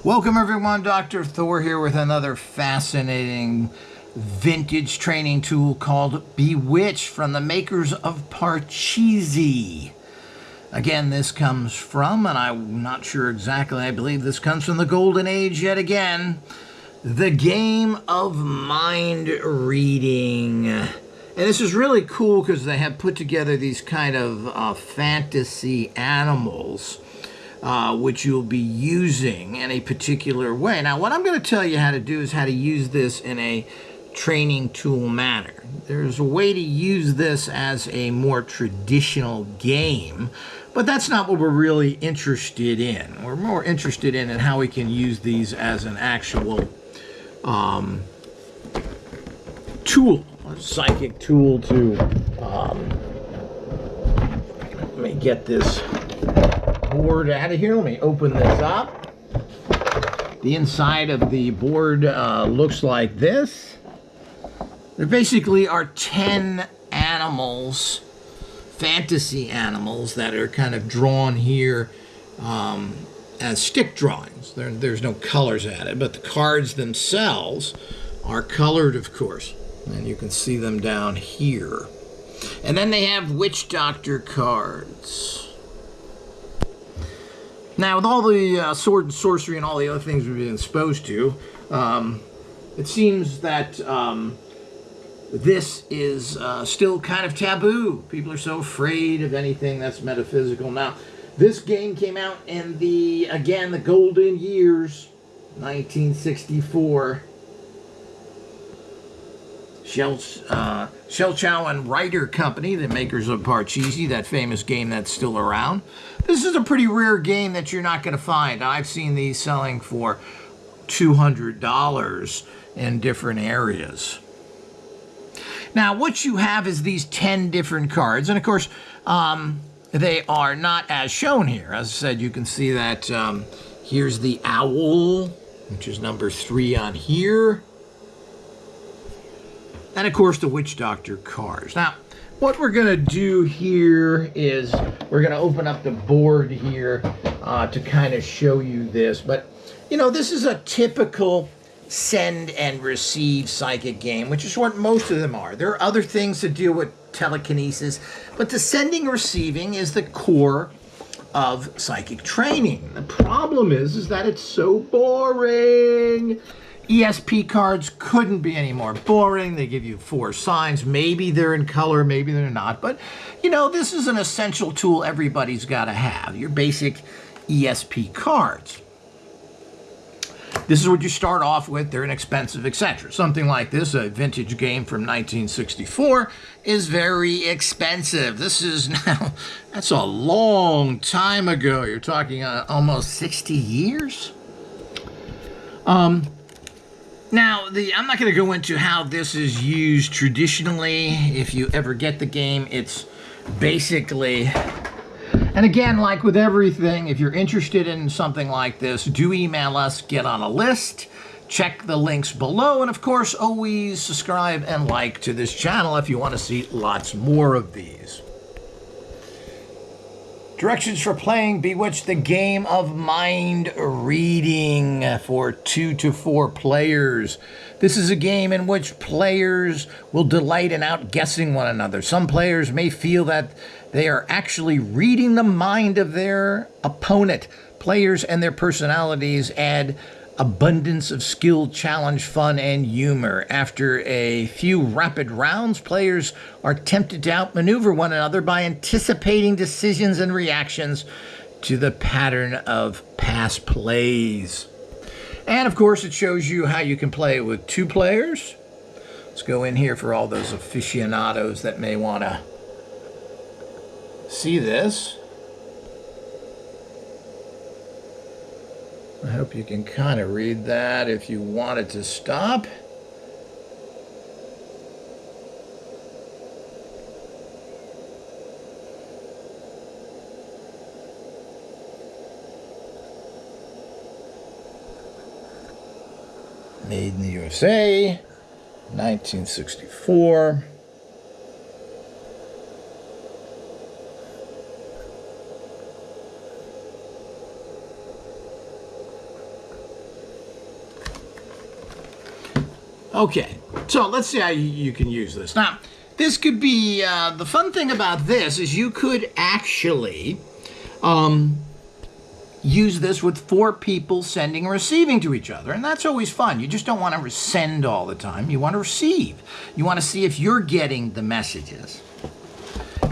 Welcome everyone, Dr. Thor here with another fascinating vintage training tool called Bewitched from the makers of Parcheesi. Again, this comes from, and I'm not sure exactly, I believe this comes from the golden age yet again, the game of mind reading. And this is really cool because they have put together these kind of fantasy animals which you'll be using in a particular way. Now, what I'm going to tell you how to do is how to use this in a training tool manner. There's a way to use this as a more traditional game, but that's not what we're really interested in. We're more interested in how we can use these as an actual tool, a psychic tool to, let me get this board out of here. Let me open this up. The inside of the board looks like this. There basically are 10 animals, fantasy animals, that are kind of drawn here as stick drawings. There's no colors added, but the cards themselves are colored, of course. And you can see them down here. And then they have witch doctor cards. Now, with all the sword and sorcery and all the other things we've been exposed to, it seems that this is still kind of taboo. People are so afraid of anything that's metaphysical. Now, this game came out in the golden years, 1964. Shell and Writer Company, the makers of Parcheesi, that famous game that's still around. This is a pretty rare game that you're not going to find. I've seen these selling for $200 in different areas. Now, what you have is these 10 different cards, and of course, they are not as shown here. As I said, you can see that here's the owl, which is number 3 on here. And of course, the witch doctor cards. Now, what we're going to do here is we're going to open up the board here to kind of show you this. But, you know, this is a typical send and receive psychic game, which is what most of them are. There are other things to deal with telekinesis, but the sending and receiving is the core of psychic training. The problem is that it's so boring. ESP cards couldn't be any more boring. They give you 4 signs. Maybe they're in color, maybe they're not. But, you know, this is an essential tool everybody's got to have. Your basic ESP cards. This is what you start off with. They're inexpensive, etc. Something like this, a vintage game from 1964, is very expensive. This is now, that's a long time ago. You're talking almost 60 years. Now, I'm not going to go into how this is used traditionally. If you ever get the game, it's basically... And again, like with everything, if you're interested in something like this, do email us, get on a list, check the links below, and of course, always subscribe and like to this channel if you want to see lots more of these. Directions for playing Bewitched, the game of mind reading for 2 to 4 players. This is a game in which players will delight in outguessing one another. Some players may feel that they are actually reading the mind of their opponent. Players and their personalities add abundance of skill, challenge, fun, and humor. After a few rapid rounds, players are tempted to outmaneuver one another by anticipating decisions and reactions to the pattern of past plays. And of course, it shows you how you can play it with 2 players. Let's go in here for all those aficionados that may want to see this. I hope you can kind of read that if you want it to stop. Made in the USA, 1964. Okay, so let's see how you can use this. Now, this could be, the fun thing about this is you could actually use this with 4 people sending and receiving to each other. And that's always fun. You just don't want to send all the time. You want to receive. You want to see if you're getting the messages.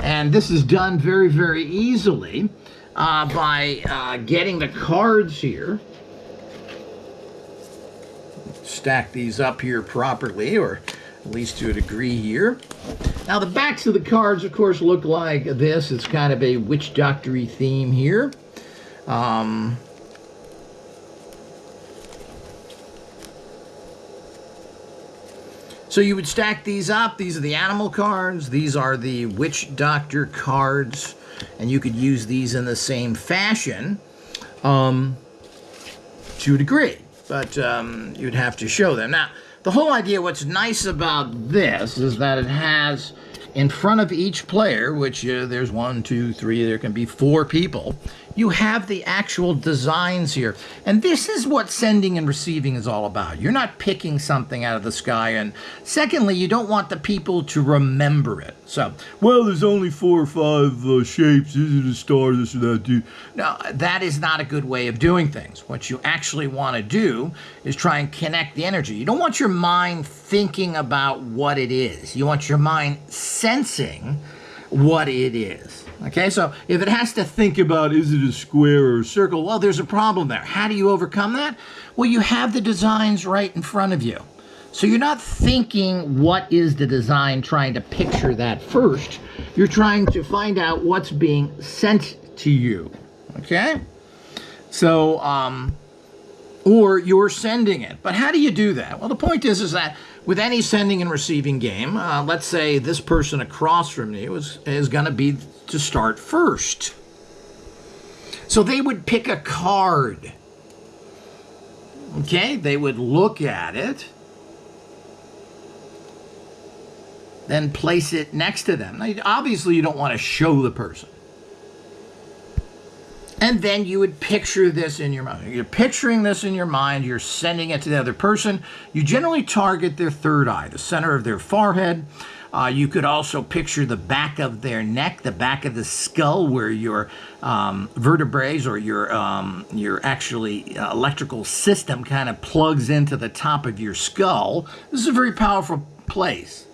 And this is done very, very easily by getting the cards here. Stack these up here properly, or at least to a degree here. Now the backs of the cards, of course, look like this. It's kind of a witch doctor-y theme here. So you would stack these up. These are the animal cards. These are the witch doctor cards. And you could use these in the same fashion to a degree. But you'd have to show them. Now, the whole idea, what's nice about this is that it has in front of each player, which there's 1, 2, 3, there can be 4 people, you have the actual designs here. And this is what sending and receiving is all about. You're not picking something out of the sky. And secondly, you don't want the people to remember it. So, well, there's only 4 or 5 shapes. Is it a star, this or that, dude? No, that is not a good way of doing things. What you actually want to do is try and connect the energy. You don't want your mind thinking about what it is. You want your mind sensing what it is. Okay, so if it has to think about, is it a square or a circle? Well, there's a problem there. How do you overcome that? Well, you have the designs right in front of you. So you're not thinking what is the design, trying to picture that first. You're trying to find out what's being sent to you. Okay? So, or you're sending it. But how do you do that? Well, the point is that with any sending and receiving game, let's say this person across from you is going to be to start first. So they would pick a card. Okay, they would look at it, then place it next to them. Now, obviously, you don't want to show the person. And then you would picture this in your mind. You're picturing this in your mind. You're sending it to the other person. You generally target their third eye, the center of their forehead. You could also picture the back of their neck, the back of the skull, where your vertebrae or your actually electrical system kind of plugs into the top of your skull. This is a very powerful place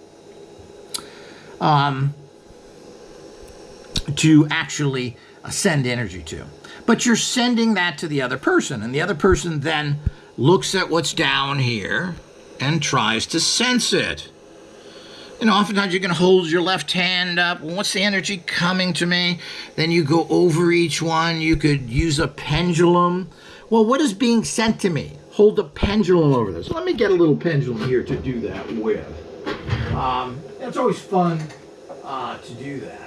to actually send energy to. But you're sending that to the other person, and the other person then looks at what's down here and tries to sense it. You know, oftentimes you can hold your left hand up. What's the energy coming to me? Then you go over each one. You could use a pendulum. Well, what is being sent to me? Hold a pendulum over this. Let me get a little pendulum here to do that with. It's always fun to do that.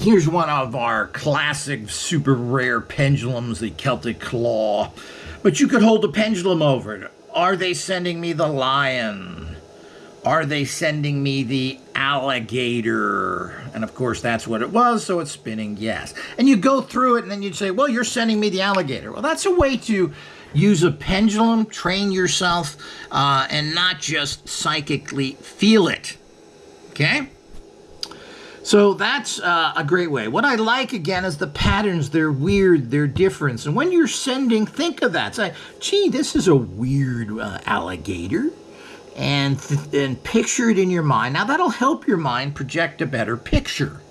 Here's one of our classic super rare pendulums, the Celtic Claw. But you could hold a pendulum over it. Are they sending me the lion? Are they sending me the alligator? And of course that's what it was, so it's spinning yes. And you go through it and then you'd say, well, you're sending me the alligator. Well, that's a way to use a pendulum, train yourself, and not just psychically feel it. Okay? So that's a great way. What I like, again, is the patterns. They're weird. They're different. And when you're sending, think of that. Say, gee, this is a weird alligator. And picture it in your mind. Now, that'll help your mind project a better picture.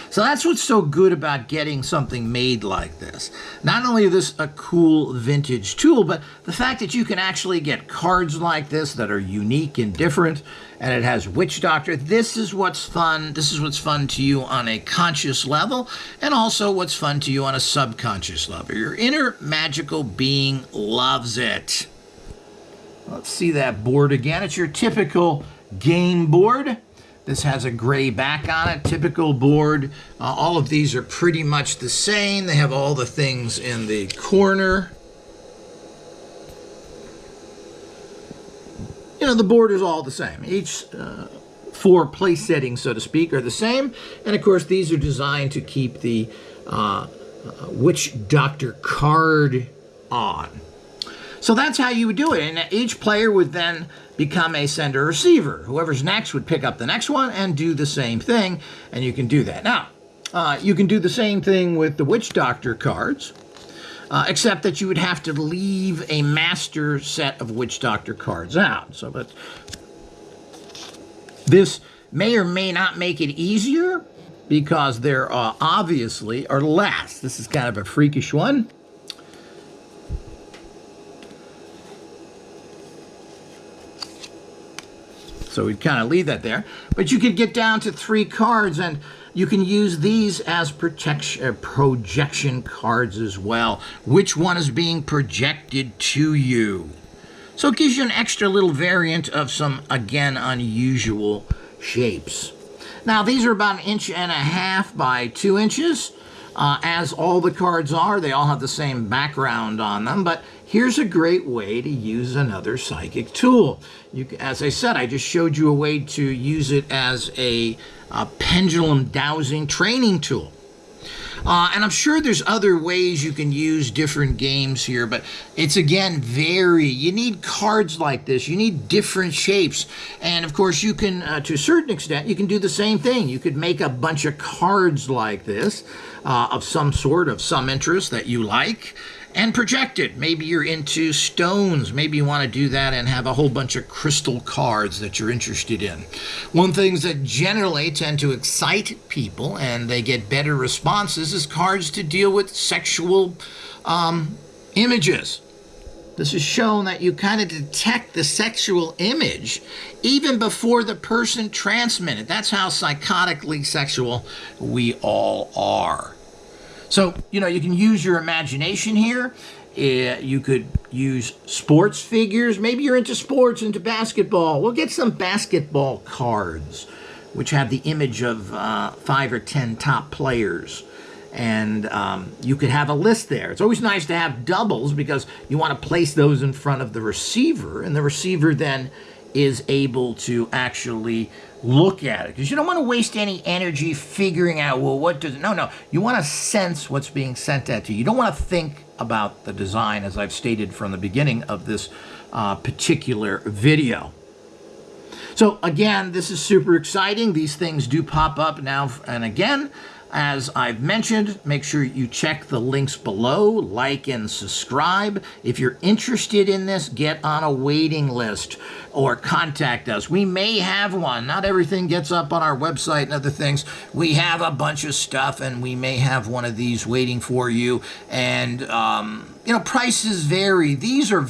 So that's what's so good about getting something made like this. Not only is this a cool vintage tool, but the fact that you can actually get cards like this that are unique and different, and it has Witch Doctor. This is what's fun. This is what's fun to you on a conscious level, and also what's fun to you on a subconscious level. Your inner magical being loves it. Let's see that board again. It's your typical game board. This has a gray back on it, typical board. All of these are pretty much the same. They have all the things in the corner. You know, the board is all the same. Each 4 place settings, so to speak, are the same. And of course, these are designed to keep the Witch Doctor card on. So that's how you would do it. And each player would then become a sender receiver. Whoever's next would pick up the next one and do the same thing. And you can do that. Now, you can do the same thing with the Witch Doctor cards, except that you would have to leave a master set of Witch Doctor cards out. So, but this may or may not make it easier because there obviously are less. This is kind of a freakish one. So we'd kind of leave that there. But you could get down to 3 cards, and you can use these as projection cards as well. Which one is being projected to you? So it gives you an extra little variant of some, again, unusual shapes. Now, these are about 1.5 inches by 2 inches. As all the cards are, they all have the same background on them, but here's a great way to use another psychic tool. As I said, I just showed you a way to use it as a pendulum dowsing training tool. And I'm sure there's other ways you can use different games here, but it's, again, you need cards like this. You need different shapes. And, of course, you can, to a certain extent, you can do the same thing. You could make a bunch of cards like this of some sort, of some interest that you like, and project it. Maybe you're into stones. Maybe you want to do that and have a whole bunch of crystal cards that you're interested in. One things that generally tend to excite people and they get better responses is cards to deal with sexual images. This has shown that you kind of detect the sexual image even before the person transmitted. That's how psychotically sexual we all are. So, you can use your imagination here. You could use sports figures. Maybe you're into sports, into basketball. We'll get some basketball cards, which have the image of 5 or 10 top players. And you could have a list there. It's always nice to have doubles because you want to place those in front of the receiver. And the receiver then is able to actually look at it, because you don't want to waste any energy figuring out, well, what does it... No, you want to sense what's being sent at you. You don't want to think about the design, as I've stated from the beginning of this particular video. So again, this is super exciting. These things do pop up now and again. As I've mentioned, make sure you check the links below, like and subscribe. If you're interested in this, get on a waiting list or contact us. We may have one. Not everything gets up on our website and other things. We have a bunch of stuff, and we may have one of these waiting for you. And, prices vary. These are